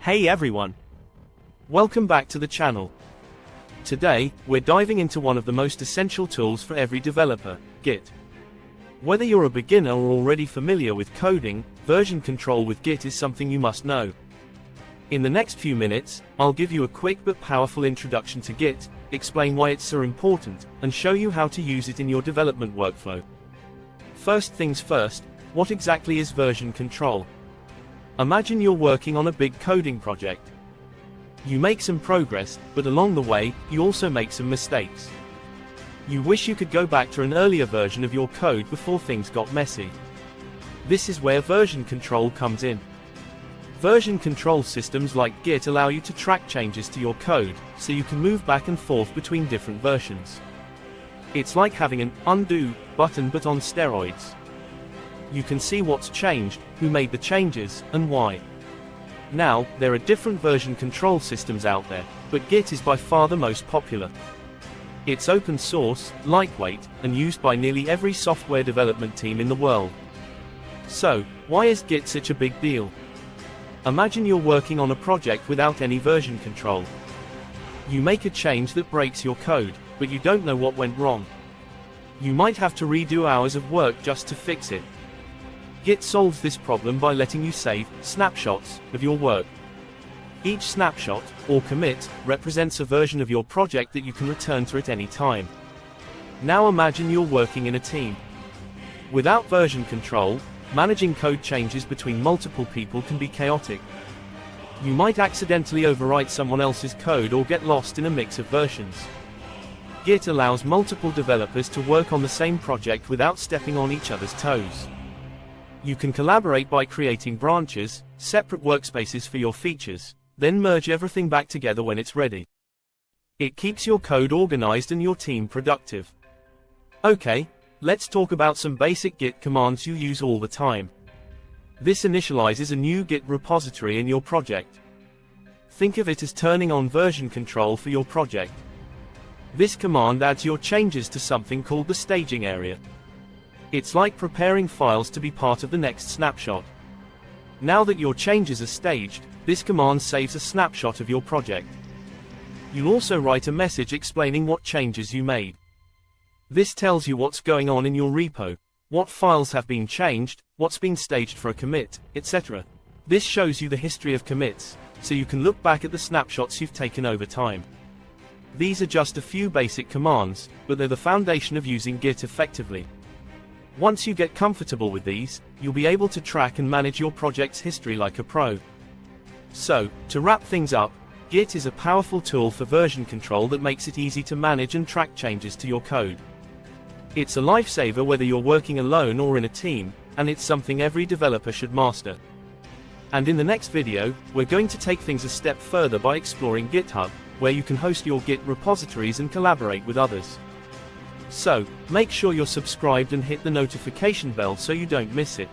Hey everyone! Welcome back to the channel. Today, we're diving into one of the most essential tools for every developer, Git. Whether you're a beginner or already familiar with coding, version control with Git is something you must know. In the next few minutes, I'll give you a quick but powerful introduction to Git, explain why it's so important, and show you how to use it in your development workflow. First things first, what exactly is version control? Imagine you're working on a big coding project. You make some progress, but along the way, you also make some mistakes. You wish you could go back to an earlier version of your code before things got messy. This is where version control comes in. Version control systems like Git allow you to track changes to your code, so you can move back and forth between different versions. It's like having an undo button but on steroids. You can see what's changed, who made the changes, and why. Now, there are different version control systems out there, but Git is by far the most popular. It's open source, lightweight, and used by nearly every software development team in the world. So, why is Git such a big deal? Imagine you're working on a project without any version control. You make a change that breaks your code, but you don't know what went wrong. You might have to redo hours of work just to fix it. Git solves this problem by letting you save snapshots of your work. Each snapshot, or commit, represents a version of your project that you can return to at any time. Now imagine you're working in a team. Without version control, managing code changes between multiple people can be chaotic. You might accidentally overwrite someone else's code or get lost in a mix of versions. Git allows multiple developers to work on the same project without stepping on each other's toes. You can collaborate by creating branches, separate workspaces for your features, then merge everything back together when it's ready. It keeps your code organized and your team productive. Okay, let's talk about some basic Git commands you use all the time. This initializes a new Git repository in your project. Think of it as turning on version control for your project. This command adds your changes to something called the staging area. It's like preparing files to be part of the next snapshot. Now that your changes are staged, this command saves a snapshot of your project. You'll also write a message explaining what changes you made. This tells you what's going on in your repo, what files have been changed, what's been staged for a commit, etc. This shows you the history of commits, so you can look back at the snapshots you've taken over time. These are just a few basic commands, but they're the foundation of using Git effectively. Once you get comfortable with these, you'll be able to track and manage your project's history like a pro. So, to wrap things up, Git is a powerful tool for version control that makes it easy to manage and track changes to your code. It's a lifesaver whether you're working alone or in a team, and it's something every developer should master. And in the next video, we're going to take things a step further by exploring GitHub, where you can host your Git repositories and collaborate with others. So, make sure you're subscribed and hit the notification bell so you don't miss it.